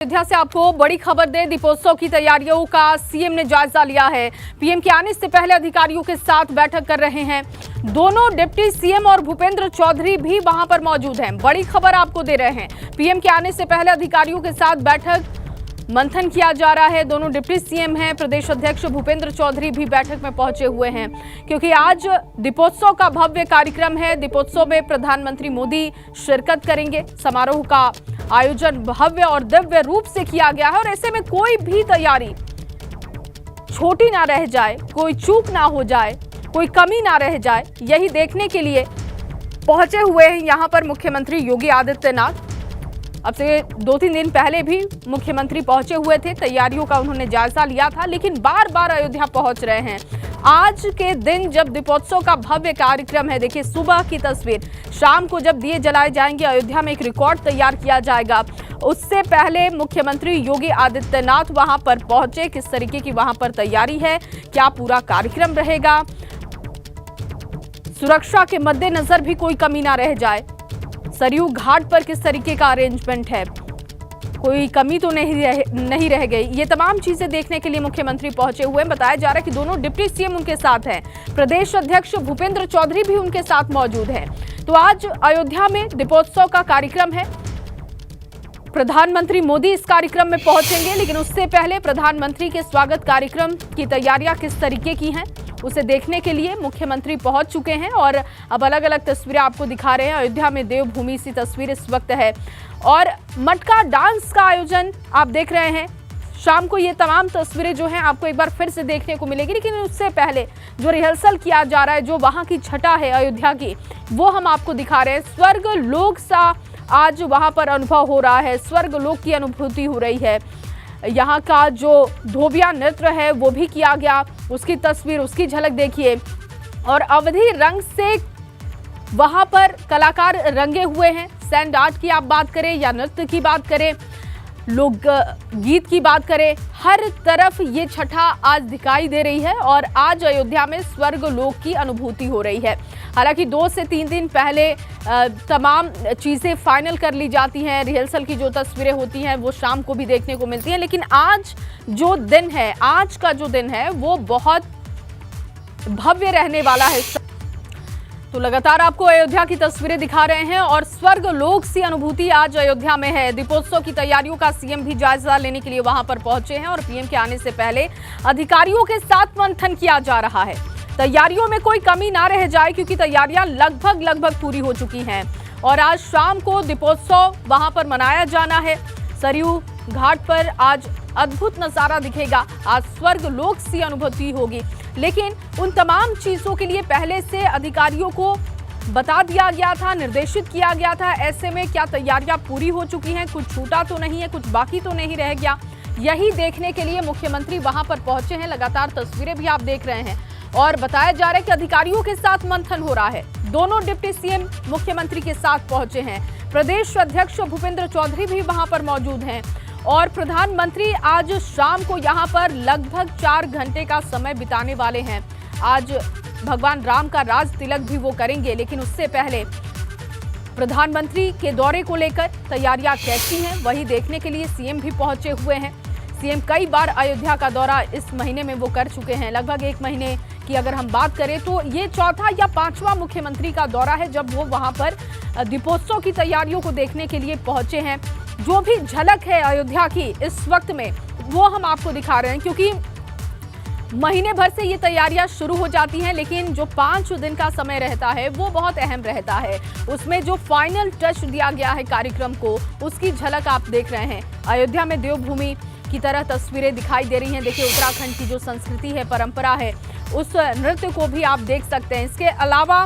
अयोध्या से आपको बड़ी खबर दे, दीपोत्सव की तैयारियों का सीएम ने जायजा लिया है। पीएम के आने से पहले अधिकारियों के साथ बैठक कर रहे हैं। दोनों डिप्टी सीएम और भूपेंद्र चौधरी भी वहां पर मौजूद हैं। बड़ी खबर आपको दे रहे हैं, पीएम के आने से पहले अधिकारियों के साथ बैठक मंथन किया जा रहा है। दोनों डिप्टी सीएम हैं, प्रदेश अध्यक्ष भूपेंद्र चौधरी भी बैठक में पहुंचे हुए हैं, क्योंकि आज दीपोत्सव का भव्य कार्यक्रम है। दीपोत्सव में प्रधानमंत्री मोदी शिरकत करेंगे। समारोह का आयोजन भव्य और दिव्य रूप से किया गया है और ऐसे में कोई भी तैयारी छोटी ना रह जाए, कोई चूक ना हो जाए, कोई कमी ना रह जाए, यही देखने के लिए पहुंचे हुए हैं यहां पर मुख्यमंत्री योगी आदित्यनाथ। अब से 2-3 दिन पहले भी मुख्यमंत्री पहुंचे हुए थे, तैयारियों का उन्होंने जायजा लिया था, लेकिन बार बार अयोध्या पहुंच रहे हैं। आज के दिन जब दीपोत्सव का भव्य कार्यक्रम है, देखिए सुबह की तस्वीर, शाम को जब दिए जलाए जाएंगे, अयोध्या में एक रिकॉर्ड तैयार किया जाएगा। उससे पहले मुख्यमंत्री योगी आदित्यनाथ वहां पर पहुंचे, किस तरीके की वहां पर तैयारी है, क्या पूरा कार्यक्रम रहेगा, सुरक्षा के मद्देनजर भी कोई कमी ना रह जाए, सरयू घाट पर किस तरीके का अरेंजमेंट है, कोई कमी तो नहीं रह गई। ये तमाम चीजें देखने के लिए मुख्यमंत्री पहुंचे हुए हैं। बताया जा रहा है कि दोनों डिप्टी सीएम उनके साथ हैं, प्रदेश अध्यक्ष भूपेंद्र चौधरी भी उनके साथ मौजूद हैं। तो आज अयोध्या में दीपोत्सव का कार्यक्रम है। प्रधानमंत्री मोदी इस कार्यक्रम में पहुंचेंगे, लेकिन उससे पहले प्रधानमंत्री के स्वागत कार्यक्रम की तैयारियां किस तरीके की हैं, उसे देखने के लिए मुख्यमंत्री पहुंच चुके हैं और अब अलग अलग तस्वीरें आपको दिखा रहे हैं। अयोध्या में देवभूमि सी तस्वीर इस वक्त है और मटका डांस का आयोजन आप देख रहे हैं। शाम को ये तमाम तस्वीरें जो हैं आपको एक बार फिर से देखने को मिलेगी, लेकिन उससे पहले जो रिहर्सल किया जा रहा है, जो वहां की छटा है अयोध्या की, वो हम आपको दिखा रहे हैं। स्वर्ग लोक सा आज वहां पर अनुभव हो रहा है, स्वर्ग लोक की अनुभूति हो रही है। यहाँ का जो धोबिया नृत्य है वो भी किया गया, उसकी तस्वीर, उसकी झलक देखिए। और अवधि रंग से वहां पर कलाकार रंगे हुए हैं। सैंड आर्ट की आप बात करें या नृत्य की बात करें, लोक गीत की बात करें, हर तरफ ये छठा आज दिखाई दे रही है और आज अयोध्या में स्वर्ग लोक की अनुभूति हो रही है। हालांकि 2 से 3 दिन पहले तमाम चीज़ें फाइनल कर ली जाती हैं, रिहर्सल की जो तस्वीरें होती हैं वो शाम को भी देखने को मिलती हैं, लेकिन आज जो दिन है, आज का जो दिन है वो बहुत भव्य रहने वाला है। तो लगातार आपको अयोध्या की तस्वीरें दिखा रहे हैं और स्वर्ग लोक सी अनुभूति आज अयोध्या में है। दीपोत्सव की तैयारियों का सीएम भी जायजा लेने के लिए वहां पर पहुंचे हैं और पीएम के आने से पहले अधिकारियों के साथ मंथन किया जा रहा है। तैयारियों में कोई कमी ना रह जाए, क्योंकि तैयारियां लगभग पूरी हो चुकी हैं और आज शाम को दीपोत्सव वहां पर मनाया जाना है। सरयू घाट पर आज अद्भुत नजारा दिखेगा, आज स्वर्ग लोक सी अनुभूति होगी, लेकिन उन तमाम चीजों के लिए पहले से अधिकारियों को बता दिया गया था, निर्देशित किया गया था। ऐसे में क्या तैयारियां पूरी हो चुकी हैं, कुछ छूटा तो नहीं है, कुछ बाकी तो नहीं रह गया, यही देखने के लिए मुख्यमंत्री वहां पर पहुंचे हैं। लगातार तस्वीरें भी आप देख रहे हैं और बताया जा रहा है कि अधिकारियों के साथ मंथन हो रहा है। दोनों डिप्टी सीएम मुख्यमंत्री के साथ पहुंचे हैं, प्रदेश अध्यक्ष भूपेंद्र चौधरी भी वहां पर मौजूद हैं और प्रधानमंत्री आज शाम को यहां पर लगभग 4 घंटे का समय बिताने वाले हैं। आज भगवान राम का राज तिलक भी वो करेंगे, लेकिन उससे पहले प्रधानमंत्री के दौरे को लेकर तैयारियां कैसी हैं वही देखने के लिए सीएम भी पहुंचे हुए हैं। सीएम कई बार अयोध्या का दौरा इस महीने में वो कर चुके हैं। लगभग 1 महीने की अगर हम बात करें तो ये 4था या 5वां मुख्यमंत्री का दौरा है जब वो वहां पर दीपोत्सव की तैयारियों को देखने के लिए पहुंचे हैं। जो भी झलक है अयोध्या की इस वक्त में वो हम आपको दिखा रहे हैं, क्योंकि महीने भर से ये तैयारियां शुरू हो जाती हैं, लेकिन जो 5 दिन का समय रहता है वो बहुत अहम रहता है। उसमें जो फाइनल टच दिया गया है कार्यक्रम को, उसकी झलक आप देख रहे हैं। अयोध्या में देवभूमि की तरह तस्वीरें दिखाई दे रही हैं। देखिए उत्तराखंड की जो संस्कृति है, परंपरा है, उस नृत्य को भी आप देख सकते हैं। इसके अलावा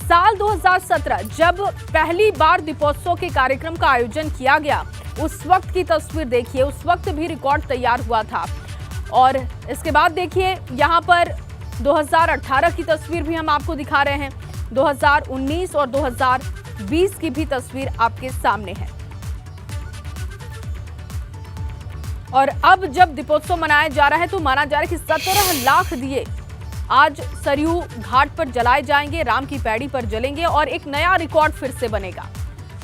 साल 2017 जब पहली बार दीपोत्सव के कार्यक्रम का आयोजन किया गया, उस वक्त की तस्वीर देखिए, उस वक्त भी रिकॉर्ड तैयार हुआ था। और इसके बाद देखिए यहाँ पर 2018 की तस्वीर भी हम आपको दिखा रहे हैं, 2019 और 2020 की भी तस्वीर आपके सामने है। और अब जब दीपोत्सव मनाया जा रहा है तो माना जा रहा है कि 17 लाख दिए आज सरयू घाट पर जलाए जाएंगे, राम की पैड़ी पर जलेंगे और एक नया रिकॉर्ड फिर से बनेगा।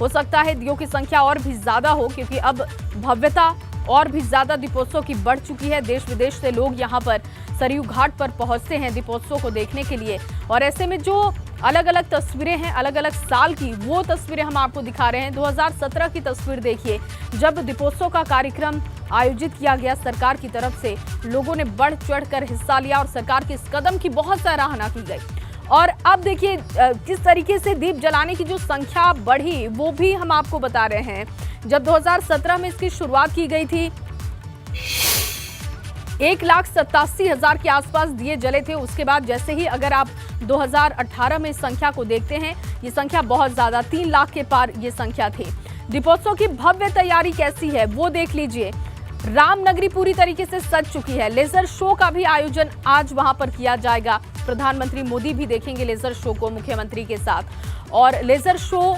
हो सकता है दियों की संख्या और भी ज्यादा हो, क्योंकि अब भव्यता और भी ज्यादा दीपोत्सव की बढ़ चुकी है। देश विदेश से लोग यहाँ पर सरयू घाट पर पहुंचते हैं दीपोत्सव को देखने के लिए। और ऐसे में जो अलग अलग तस्वीरें हैं, अलग अलग साल की, वो तस्वीरें हम आपको दिखा रहे हैं। 2017 की तस्वीर देखिए, जब दीपोत्सव का कार्यक्रम आयोजित किया गया सरकार की तरफ से, लोगों ने बढ़ चढ़कर हिस्सा लिया और सरकार के इस कदम की बहुत सराहना की गई। और अब देखिए किस तरीके से दीप जलाने की जो संख्या बढ़ी, वो भी हम आपको बता रहे हैं। जब 2017 में इसकी शुरुआत की गई थी, 1,87,000 के आसपास दिए जले थे। उसके बाद जैसे ही अगर आप 2018 में इस संख्या को देखते हैं, ये संख्या बहुत ज्यादा 3 लाख के पार ये संख्या थी। दीपोत्सव की भव्य तैयारी कैसी है वो देख लीजिए। रामनगरी पूरी तरीके से सज चुकी है। लेजर शो का भी आयोजन आज वहां पर किया जाएगा। प्रधानमंत्री मोदी भी देखेंगे लेजर शो को मुख्यमंत्री के साथ। और लेजर शो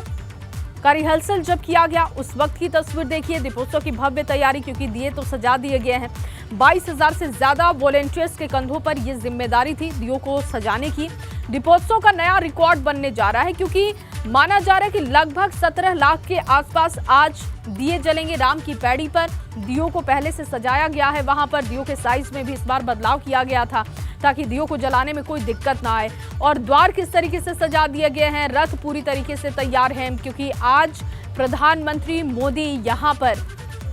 का रिहर्सल जब किया गया उस वक्त की तस्वीर देखिए। दीपोत्सव की भव्य तैयारी, क्योंकि दिए तो सजा दिए गए हैं। 22,000 से ज्यादा वॉलेंटियर्स के कंधों पर यह जिम्मेदारी थी दियों को सजाने की। दीपोत्सव का नया रिकॉर्ड बनने जा रहा है, क्योंकि माना जा रहा है कि लगभग 17 लाख के आसपास आज दिए जलेंगे राम की पैड़ी पर। दियों को पहले से सजाया गया है, वहां पर दियों के साइज में भी इस बार बदलाव किया गया था ताकि दियों को जलाने में कोई दिक्कत ना आए। और द्वार किस तरीके से सजा दिए गए हैं, रथ पूरी तरीके से तैयार हैं, क्योंकि आज प्रधानमंत्री मोदी यहां पर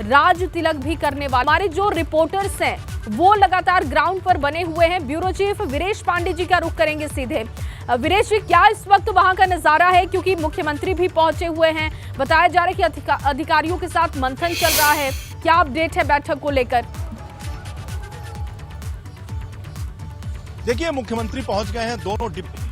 राज तिलक भी करने वाले। हमारे जो रिपोर्टर्स हैं वो लगातार ग्राउंड पर बने हुए हैं। ब्यूरो चीफ वीरेश पांडे जी का रुख करेंगे सीधे। वीरेश जी, क्या इस वक्त वहां का नजारा है, क्योंकि मुख्यमंत्री भी पहुंचे हुए हैं। बताया जा रहा है कि अधिकारियों के साथ मंथन चल रहा है। क्या अपडेट है बैठक को लेकर? देखिए, मुख्यमंत्री पहुंच गए हैं। दोनों डिप्टी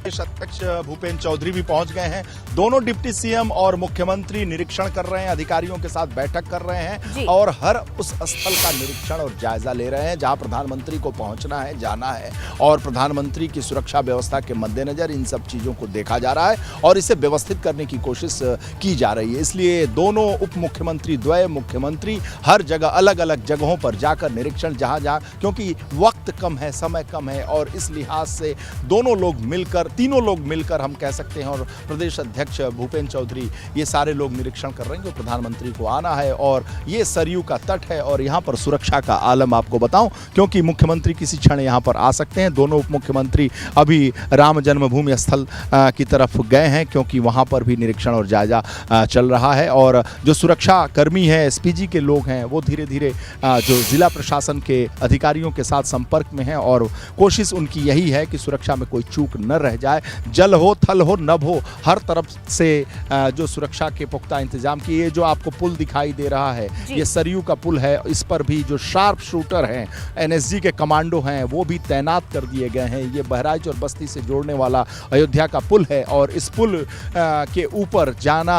अध्यक्ष भूपेंद्र चौधरी भी पहुंच गए हैं। दोनों डिप्टी सीएम और मुख्यमंत्री निरीक्षण कर रहे हैं, अधिकारियों के साथ बैठक कर रहे हैं और हर उस स्थल का निरीक्षण और जायजा ले रहे हैं जहां प्रधानमंत्री को पहुंचना है, जाना है। और प्रधानमंत्री की सुरक्षा व्यवस्था के मद्देनजर इन सब चीजों को देखा जा रहा है और इसे व्यवस्थित करने की कोशिश की जा रही है। इसलिए दोनों उप मुख्यमंत्री द्वय मुख्यमंत्री हर जगह अलग अलग जगहों पर जाकर निरीक्षण, जहां क्योंकि वक्त कम है, समय कम है, और इस लिहाज से दोनों लोग मिलकर, तीनों लोग मिलकर हम कह सकते हैं, और प्रदेश अध्यक्ष भूपेंद्र चौधरी, ये सारे लोग निरीक्षण कर रहे हैं कि प्रधानमंत्री को आना है। और ये सरयू का तट है और यहाँ पर सुरक्षा का आलम आपको बताऊं, क्योंकि मुख्यमंत्री किसी क्षण यहाँ पर आ सकते हैं। दोनों उप मुख्यमंत्री अभी राम जन्मभूमि स्थल की तरफ गए हैं, क्योंकि वहाँ पर भी निरीक्षण और जायजा चल रहा है। और जो सुरक्षा कर्मी हैं, एसपीजी के लोग हैं, वो धीरे धीरे जो जिला प्रशासन के अधिकारियों के साथ संपर्क में हैं और कोशिश उनकी यही है कि सुरक्षा में कोई चूक न रह जाए। जल हो, थल हो, नभ हो, हर तरफ से जो सुरक्षा के पुख्ता इंतजाम किए। ये जो आपको पुल दिखाई दे रहा है, ये सरयू का पुल है। इस पर भी जो शार्प शूटर हैं, एनएसजी के कमांडो हैं, वो भी तैनात कर दिए गए हैं। ये बहराइच और बस्ती से जोड़ने वाला अयोध्या का पुल है और इस पुल के ऊपर जाना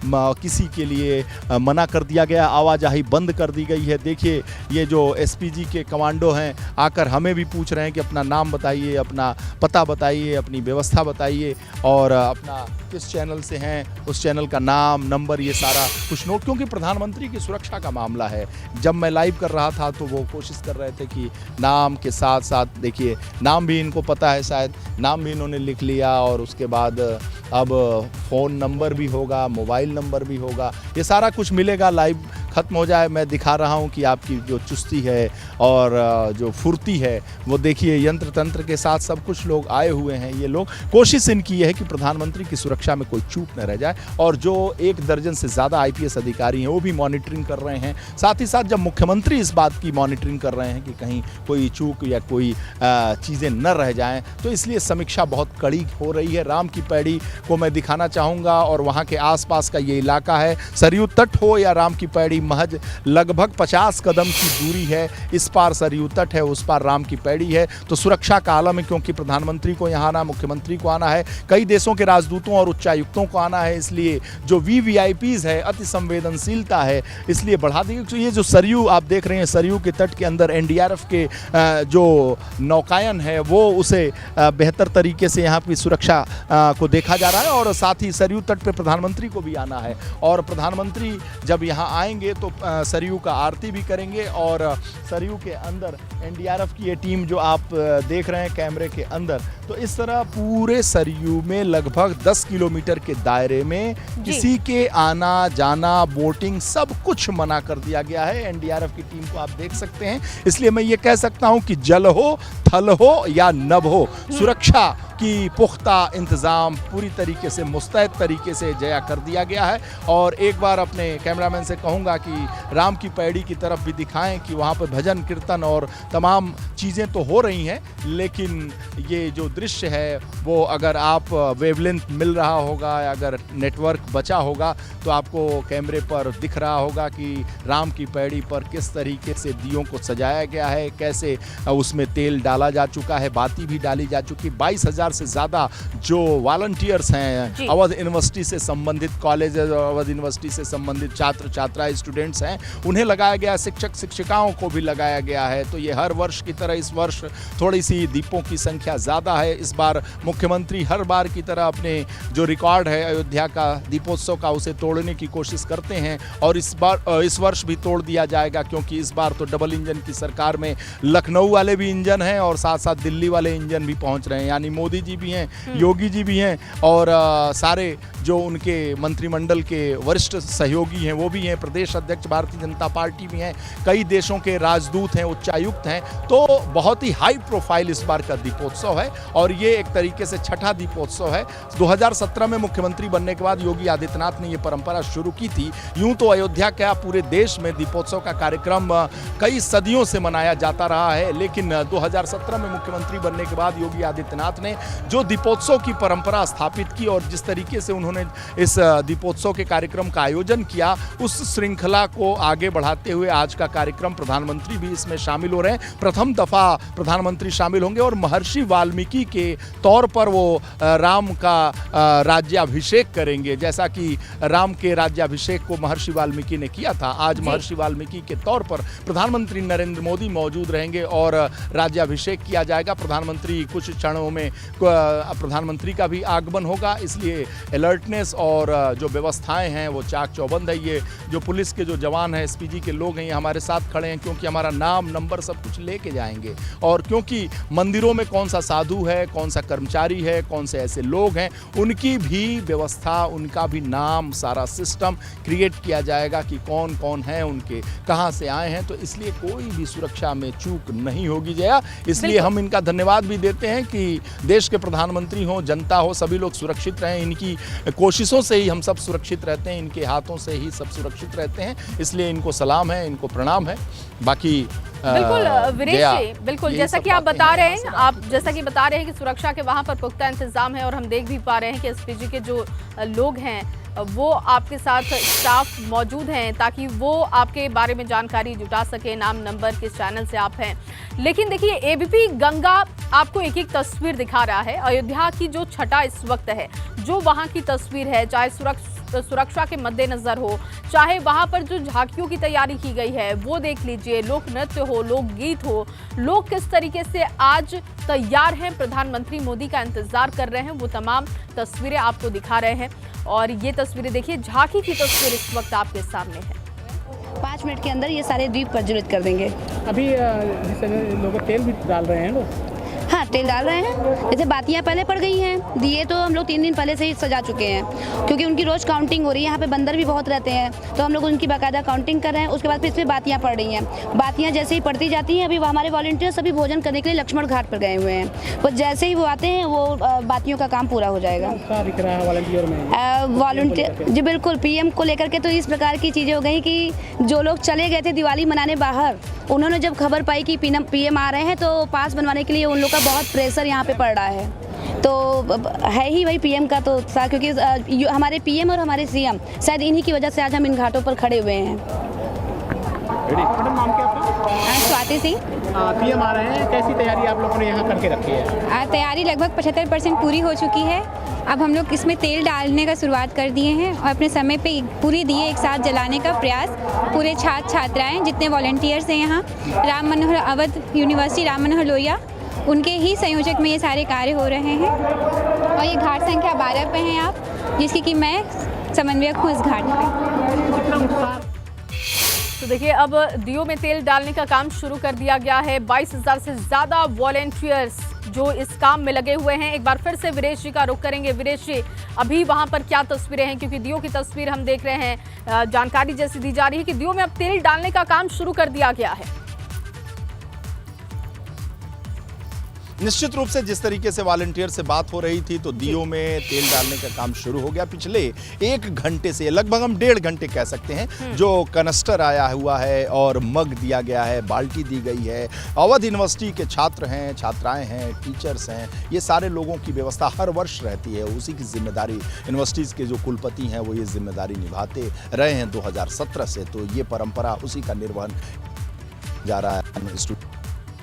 किसी के लिए मना कर दिया गया, आवाजाही बंद कर दी गई है। देखिए, ये जो एसपीजी के कमांडो हैं आकर हमें भी पूछ रहे हैं कि अपना नाम बताइए, अपना पता बताइए, अपनी व्यवस्था बताइए और अपना किस चैनल से हैं, उस चैनल का नाम, नंबर, ये सारा कुछ नोट, क्योंकि प्रधानमंत्री की सुरक्षा का मामला है। जब मैं लाइव कर रहा था तो वो कोशिश कर रहे थे कि नाम के साथ साथ, देखिए नाम भी इनको पता है, शायद नाम भी इन्होंने लिख लिया, और उसके बाद अब फ़ोन नंबर भी होगा, मोबाइल नंबर भी होगा, ये सारा कुछ मिलेगा। लाइव ख़त्म हो जाए, मैं दिखा रहा हूँ कि आपकी जो चुस्ती है और जो फुर्ती है वो देखिए। यंत्र तंत्र के साथ सब कुछ लोग आए हुए हैं। ये लोग, कोशिश इनकी है कि प्रधानमंत्री की सुरक्षा में कोई चूक न रह जाए। और जो 1 दर्जन से ज़्यादा आईपीएस अधिकारी हैं वो भी मॉनिटरिंग कर रहे हैं। साथ ही साथ जब मुख्यमंत्री इस बात की मॉनिटरिंग कर रहे हैं कि कहीं कोई चूक या कोई चीज़ें न रह जाएं, तो इसलिए समीक्षा बहुत कड़ी हो रही है। राम की पैड़ी को मैं दिखाना चाहूँगा और वहाँ के आसपास का ये इलाका है। सरयू तट हो या राम की पैड़ी, महज लगभग 50 कदम की दूरी है। इस पार सरयू तट है, उस पार राम की पैड़ी है। तो सुरक्षा का आलम है, क्योंकि प्रधानमंत्री को यहाँ आना, मुख्यमंत्री को आना है, कई देशों के राजदूतों और उच्चायुक्तों को आना है। इसलिए जो वीवीआईपीज है, अति संवेदनशीलता है, इसलिए बढ़ा दी। तो ये जो सरयू आप देख रहे हैं, सरयू के तट के अंदर एनडीआरएफ के जो नौकायन है वो उसे बेहतर तरीके से यहाँ की सुरक्षा को देखा जा रहा है। और साथ ही सरयू तट पे प्रधानमंत्री को भी आना है और प्रधानमंत्री जब यहाँ आएंगे तो सरयू का आरती भी करेंगे। और सरयू के अंदर एनडीआरएफ की ये टीम जो आप देख रहे हैं कैमरे के अंदर, तो इस तरह पूरे सरयू में लगभग 10 किलोमीटर के दायरे में किसी के आना जाना, बोटिंग, सब कुछ मना कर दिया गया है। एनडीआरएफ की टीम को आप देख सकते हैं। इसलिए मैं ये कह सकता हूं कि जल हो, थल हो या नभ हो, सुरक्षा की पुख्ता इंतजाम पूरी तरीके से मुस्तैद तरीके से जया कर दिया गया है। और एक बार अपने कैमरामैन से कहूँगा कि राम की पैड़ी की तरफ भी दिखाएं कि वहाँ पर भजन कीर्तन और तमाम चीज़ें तो हो रही हैं, लेकिन ये जो दृश्य है वो अगर आप वेवलेंथ मिल रहा होगा या अगर नेटवर्क बचा होगा तो आपको कैमरे पर दिख रहा होगा कि राम की पैड़ी पर किस तरीके से दियों को सजाया गया है, कैसे उसमें तेल डाला जा चुका है, बाती भी डाली जा चुकी। 22,000 से ज़्यादा जो वॉलंटियर्स हैं, अवध यूनिवर्सिटी से संबंधित कॉलेजेस और अवध यूनिवर्सिटी से संबंधित छात्र छात्राएं, स्टूडेंट्स हैं, उन्हें लगाया गया, शिक्षक शिक्षिकाओं को भी लगाया गया है। तो ये हर वर्ष की तरह इस वर्ष थोड़ी सी दीपों की संख्या ज़्यादा है। इस बार मुख्यमंत्री हर बार की तरह अपने जो रिकॉर्ड है अयोध्या का दीपोत्सव का, उसे तोड़ने की कोशिश करते हैं और इस वर्ष भी तोड़ दिया जाएगा, क्योंकि इस बार तो डबल इंजन की सरकार में लखनऊ वाले भी इंजन हैं और साथ साथ दिल्ली वाले इंजन भी पहुंच रहे हैं। यानी मोदी जी भी हैं, योगी जी भी हैं और सारे जो उनके मंत्रिमंडल के वरिष्ठ सहयोगी हैं वो भी हैं, प्रदेश अध्यक्ष भारतीय जनता पार्टी भी हैं, कई देशों के राजदूत हैं, उच्चायुक्त हैं। तो बहुत ही हाई प्रोफाइल इस बार का दीपोत्सव है और ये एक तरीके से छठा दीपोत्सव है। 2017 में मुख्यमंत्री बनने के बाद योगी आदित्यनाथ ने ये परंपरा शुरू की थी। यूं तो अयोध्या का पूरे देश में दीपोत्सव का कार्यक्रम कई सदियों से मनाया जाता रहा है, लेकिन 2017 में मुख्यमंत्री बनने के बाद योगी आदित्यनाथ ने जो दीपोत्सव की परंपरा स्थापित की और जिस तरीके से उन्होंने इस दीपोत्सव के कार्यक्रम का आयोजन किया, उस श्रृंखला को आगे बढ़ाते हुए आज का कार्यक्रम प्रधानमंत्री भी इसमें शामिल हो रहे हैं। प्रथम दफा प्रधानमंत्री शामिल होंगे और महर्षि वाल्मीकि के तौर पर वो राम का राज्याभिषेक करेंगे। जैसा कि राम के राज्याभिषेक को महर्षि वाल्मीकि ने किया था, आज महर्षि वाल्मीकि के तौर पर प्रधानमंत्री नरेंद्र मोदी मौजूद रहेंगे और राज्याभिषेक किया जाएगा। प्रधानमंत्री कुछ क्षणों में प्रधानमंत्री का भी आगमन होगा, इसलिए अलर्टनेस और जो व्यवस्थाएं हैं वो चाक चौबंद है। ये जो पुलिस के जो जवान हैं, एसपीजी के लोग हैं, ये हमारे साथ खड़े हैं क्योंकि हमारा नाम नंबर सब कुछ लेके जाएंगे। और क्योंकि मंदिरों में कौन सा साधु है, कौन सा कर्मचारी है, कौन से ऐसे लोग हैं, उनकी भी व्यवस्था, उनका भी नाम, सारा सिस्टम क्रिएट किया जाएगा कि कौन कौन है, उनके कहाँ से आए हैं। तो इसलिए कोई भी सुरक्षा में चूक नहीं होगी जया। इसलिए हम इनका धन्यवाद भी देते हैं कि देश के प्रधानमंत्री हो, जनता हो, सभी लोग सुरक्षित रहें। इनकी कोशिशों से ही हम सब सुरक्षित रहते हैं, इनके हाथों से ही सब सुरक्षित रहते हैं। इसलिए इनको सलाम है, इनको प्रणाम है। बाकी बिल्कुल वीरेश जी, बिल्कुल जैसा कि आप बता रहे हैं, कि सुरक्षा के वहां पर पुख्ता इंतजाम है और हम देख भी पा रहे हैं कि एसपीजी के जो लोग हैं वो आपके साथ स्टाफ मौजूद हैं ताकि वो आपके बारे में जानकारी जुटा सके, नाम नंबर किस चैनल से आप हैं। लेकिन देखिए एबीपी गंगा आपको एक एक तस्वीर दिखा रहा है। अयोध्या की जो छठा इस वक्त है, जो वहां की तस्वीर है, चाहे सुरक्षा के मद्देनजर हो, चाहे वहां पर जो झांकियों की तैयारी की गई है वो देख लीजिए, लोक नृत्य हो, लोक गीत हो, लोग किस तरीके से आज तैयार हैं, प्रधानमंत्री मोदी का इंतजार कर रहे हैं, वो तमाम तस्वीरें आपको दिखा रहे हैं। और ये तस्वीरें देखिए, झांकी की तस्वीर इस वक्त आपके सामने है। 5 मिनट के अंदर ये सारे दीप प्रज्वलित कर देंगे। अभी लोग तेल भी डाल रहे हैं लोग। हाँ, तेल डाल रहे हैं। जैसे बातियाँ पहले पड़ गई हैं, दिए तो हम लोग 3 दिन पहले से ही सजा चुके हैं, क्योंकि उनकी रोज़ काउंटिंग हो रही है। यहाँ पे बंदर भी बहुत रहते हैं, तो हम लोग उनकी बाकायदा काउंटिंग कर रहे हैं। उसके बाद फिर इसमें बातियाँ पड़ रही हैं। बातियाँ जैसे ही पड़ती जाती हैं, अभी हमारे वॉलंटियर्स सभी भोजन करने के लिए लक्ष्मण घाट पर गए हुए हैं। वो जैसे ही वो आते हैं, वो बातियों का काम पूरा हो जाएगा। दिख रहा है वॉलंटियर में, वॉलंटियर जी बिल्कुल। पीएम को लेकर के तो इस प्रकार की चीज़ें हो गई कि जो लोग चले गए थे दिवाली मनाने बाहर, उन्होंने जब खबर पाई कि पीएम आ रहे हैं तो पास बनवाने के लिए उन लोग का बहुत प्रेशर यहाँ पे पड़ रहा है। तो है ही वही पीएम का तो उत्साह, क्योंकि हमारे पीएम और हमारे सीएम शायद इन्हीं की वजह से आज हम इन घाटों पर खड़े हुए हैं। मैडम नाम क्या आपका? स्वाति सिंह। पीएम आ रहे हैं, कैसी तैयारी आप लोगों ने यहाँ करके रखी है? तैयारी लगभग 75% पूरी हो चुकी है। अब हम लोग इसमें तेल डालने का शुरुआत कर दिए हैं और अपने समय पे पूरी दिए एक साथ जलाने का प्रयास, पूरे छात्र छात्राएं जितने वॉलंटियर्स हैं यहाँ, राम मनोहर अवध यूनिवर्सिटी राम मनोहर लोहिया, उनके ही संयोजक में ये सारे कार्य हो रहे हैं। और ये घाट संख्या 12 पे हैं आप, जिसकी कि मैं समन्वयक हूँ इस घाट पे। तो देखिए अब दियों में तेल डालने का काम शुरू कर दिया गया है। 22,000 से ज़्यादा वॉलंटियर्स जो इस काम में लगे हुए हैं। एक बार फिर से वीरेश जी का रुख करेंगे। वीरेश जी, अभी वहां पर क्या तस्वीरें हैं, क्योंकि दियों की तस्वीर हम देख रहे हैं, जानकारी जैसी दी जा रही है कि दियों में अब तेल डालने का काम शुरू कर दिया गया है। निश्चित रूप से जिस तरीके से वॉलंटियर से बात हो रही थी तो दियों में तेल डालने का काम शुरू हो गया। पिछले 1 घंटे से, लगभग हम 1.5 घंटे कह सकते हैं, जो कनस्टर आया हुआ है और मग दिया गया है, बाल्टी दी गई है। अवध यूनिवर्सिटी के छात्र हैं, छात्राएं हैं, टीचर्स हैं, ये सारे लोगों की व्यवस्था हर वर्ष रहती है। उसी की जिम्मेदारी यूनिवर्सिटीज़ के जो कुलपति हैं वो ये जिम्मेदारी निभाते रहे हैं 2017 से। तो ये परंपरा उसी का निर्वहन जा रहा है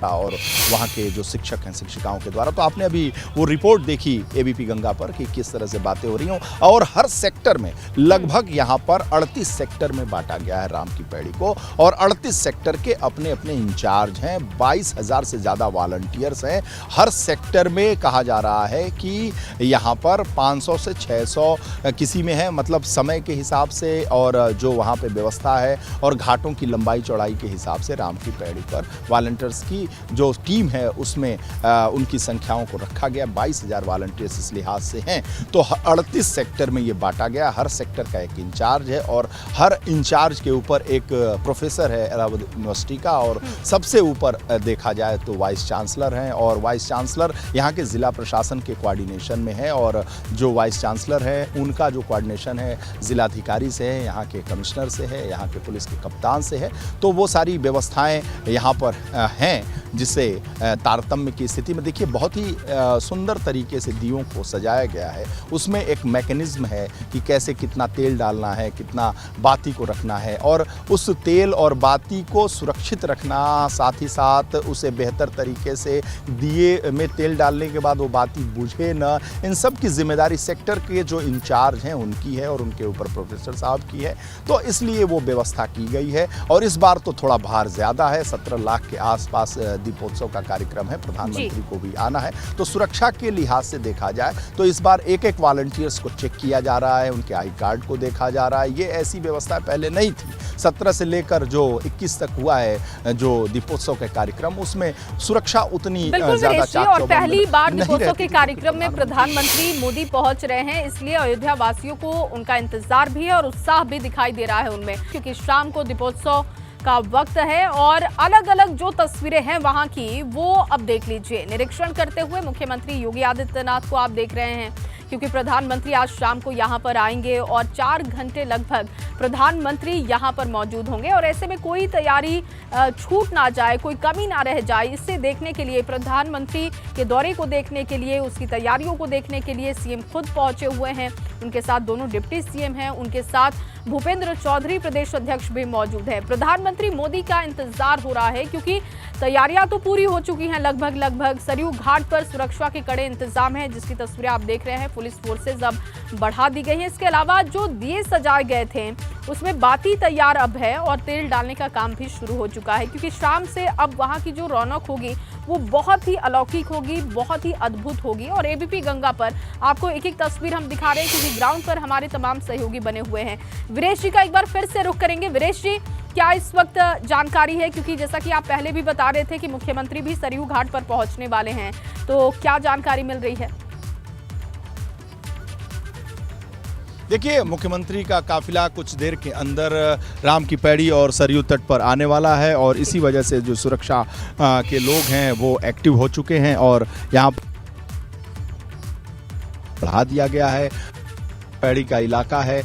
और वहाँ के जो शिक्षक हैं, शिक्षिकाओं के द्वारा। तो आपने अभी वो रिपोर्ट देखी एबीपी गंगा पर कि किस तरह से बातें हो रही हों, और हर सेक्टर में लगभग यहाँ पर 38 सेक्टर में बांटा गया है राम की पैड़ी को, और 38 सेक्टर के अपने अपने इंचार्ज हैं। 22,000 से ज़्यादा वॉलंटियर्स हैं। हर सेक्टर में कहा जा रहा है कि यहाँ पर 500 से 600 किसी में है, मतलब समय के हिसाब से और जो वहाँ पर व्यवस्था है और घाटों की लंबाई चौड़ाई के हिसाब से राम की पैड़ी पर वॉलंटियर्स की जो टीम है उसमें उनकी संख्याओं को रखा गया। 22,000 वॉलंटियर्स इस लिहाज से हैं। तो 38 सेक्टर में ये बांटा गया। हर सेक्टर का एक इंचार्ज है और हर इंचार्ज के ऊपर एक प्रोफेसर है अवध यूनिवर्सिटी का, और सबसे ऊपर देखा जाए तो वाइस चांसलर हैं, और वाइस चांसलर यहाँ के ज़िला प्रशासन के कोऑर्डिनेशन में है। और जो वाइस चांसलर है उनका जो कोऑर्डिनेशन है ज़िलाधिकारी से है, यहाँ के कमिश्नर से है, यहाँ के पुलिस के कप्तान से है। तो वो सारी व्यवस्थाएँ यहाँ पर हैं, जिससे तारतम्य की स्थिति में देखिए बहुत ही सुंदर तरीके से दियों को सजाया गया है। उसमें एक मैकेनिज्म है कि कैसे कितना तेल डालना है, कितना बाती को रखना है, और उस तेल और बाती को सुरक्षित रखना, साथ ही साथ उसे बेहतर तरीके से दिए में तेल डालने के बाद वो बाती बुझे न, इन सब की जिम्मेदारी सेक्टर के जो इंचार्ज हैं उनकी है और उनके ऊपर प्रोफेसर साहब की है। तो इसलिए वो व्यवस्था की गई है। और इस बार तो थोड़ा भार ज़्यादा है, 17 लाख के आसपास दीपोत्सव का कार्यक्रम है, प्रधानमंत्री को भी आना है। तो सुरक्षा के लिहाज से देखा जाए तो इस बार एक वॉलंटियर्स को चेक किया जा रहा है, उनके आई कार्ड को देखा जा रहा है। ये ऐसी व्यवस्था पहले नहीं थी। 17 से लेकर जो 21 तक हुआ है जो दीपोत्सव के कार्यक्रम, उसमें सुरक्षा उतनी ज्यादा चाक और पहली बार दीपोत्सव के कार्यक्रम में प्रधानमंत्री मोदी पहुंच रहे हैं, इसलिए अयोध्या वासियों को उनका इंतजार भी है और उत्साह भी दिखाई दे रहा है उनमें, क्योंकि शाम को दीपोत्सव का वक्त है। और अलग अलग जो तस्वीरें हैं वहां की वो अब देख लीजिए। निरीक्षण करते हुए मुख्यमंत्री योगी आदित्यनाथ को आप देख रहे हैं, क्योंकि प्रधानमंत्री आज शाम को यहां पर आएंगे और 4 घंटे लगभग प्रधानमंत्री यहां पर मौजूद होंगे। और ऐसे में कोई तैयारी छूट ना जाए, कोई कमी ना रह जाए, इससे देखने के लिए, प्रधानमंत्री के दौरे को देखने के लिए, उसकी तैयारियों को देखने के लिए सीएम खुद पहुंचे हुए हैं। उनके साथ दोनों डिप्टी सीएम हैं, उनके साथ भूपेंद्र चौधरी प्रदेश अध्यक्ष भी मौजूद है। प्रधानमंत्री मोदी का इंतजार हो रहा है, क्योंकि तैयारियां तो पूरी हो चुकी हैं लगभग। सरयू घाट पर सुरक्षा के कड़े इंतजाम हैं, जिसकी तस्वीरें आप देख रहे हैं। पुलिस फोर्सेज अब बढ़ा दी गई हैं। इसके अलावा जो दिए सजाए गए थे उसमें बाती तैयार अब है और तेल डालने का काम भी शुरू हो चुका है, क्योंकि शाम से अब वहां की जो रौनक होगी वो बहुत ही अलौकिक होगी, बहुत ही अद्भुत होगी। और एबीपी गंगा पर आपको एक तस्वीर हम दिखा रहे हैं, क्योंकि ग्राउंड पर हमारे तमाम सहयोगी बने हुए हैं। वीरेश जी का एक बार फिर से रुख करेंगे। वीरेश जी, क्या इस वक्त जानकारी है, क्योंकि जैसा कि आप पहले भी बता रहे थे कि मुख्यमंत्री भी सरयू घाट पर पहुंचने वाले हैं, तो क्या जानकारी मिल रही है? देखिए, मुख्यमंत्री का काफिला कुछ देर के अंदर राम की पैड़ी और सरयू तट पर आने वाला है, और इसी वजह से जो सुरक्षा के लोग हैं वो एक्टिव हो चुके हैं और यहाँ बढ़ा दिया गया है। पैड़ी का इलाका है,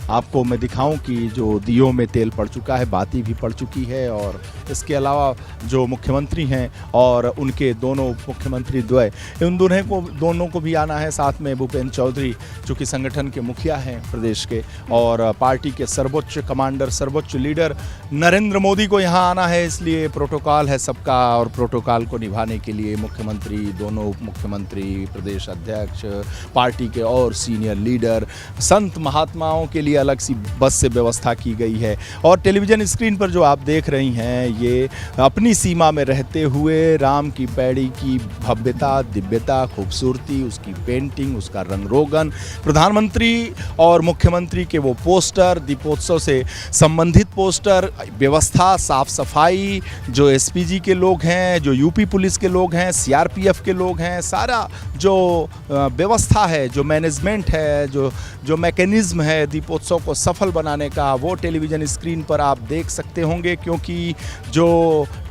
आपको मैं दिखाऊं कि जो दियों में तेल पड़ चुका है, बाती भी पड़ चुकी है। और इसके अलावा जो मुख्यमंत्री हैं और उनके दोनों मुख्यमंत्री द्वय, इन दोनों को भी आना है। साथ में भूपेंद्र चौधरी जो कि संगठन के मुखिया हैं प्रदेश के, और पार्टी के सर्वोच्च कमांडर, सर्वोच्च लीडर नरेंद्र मोदी को यहाँ आना है। इसलिए प्रोटोकॉल है सबका, और प्रोटोकॉल को निभाने के लिए मुख्यमंत्री, दोनों उप मुख्यमंत्री, प्रदेश अध्यक्ष, पार्टी के और सीनियर लीडर, संत महात्माओं के लिए अलग सी बस से व्यवस्था की गई है। और टेलीविज़न स्क्रीन पर जो आप देख रही हैं ये अपनी सीमा में रहते हुए राम की पैड़ी की भव्यता, दिव्यता, खूबसूरती, उसकी पेंटिंग, उसका रंग रोगन, प्रधानमंत्री और मुख्यमंत्री के वो पोस्टर, दीपोत्सव से संबंधित पोस्टर, व्यवस्था, साफ सफाई, जो एसपीजी के लोग हैं, जो यूपी पुलिस के लोग हैं, सीआरपीएफ के लोग हैं, सारा जो व्यवस्था है, जो मैनेजमेंट है, जो मैकेनिज्म है दीपोत्सव को सफल बनाने का, वो टेलीविज़न स्क्रीन पर आप देख सकते होंगे। क्योंकि जो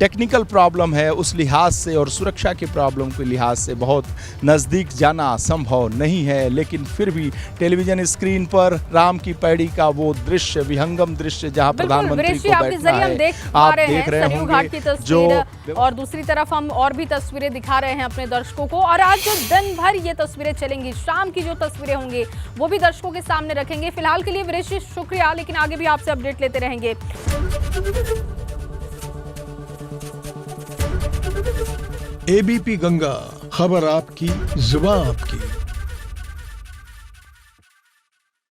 टेक्निकल प्रॉब्लम है उस लिहाज से और सुरक्षा के प्रॉब्लम के लिहाज से बहुत नज़दीक जाना संभव नहीं है, लेकिन फिर भी टेलीविज़न स्क्रीन पर राम की पैड़ी का वो दृश्य, विहंगम दृश्य जहाँ प्रधानमंत्री को बैठना है, आप देख रहे सरयू घाट की होंगे। जो और दूसरी तरफ हम और भी तस्वीरें दिखा रहे हैं अपने दर्शकों को। और आज दिन भर ये तस्वीरें चलेंगी, शाम की जो तस्वीरें होंगी वो भी दर्शकों के सामने रखेंगे। फिलहाल के लिए वीरेश जी शुक्रिया, लेकिन आगे भी आपसे अपडेट लेते रहेंगे। एबीपी गंगा, खबर आपकी, जुबान आपकी।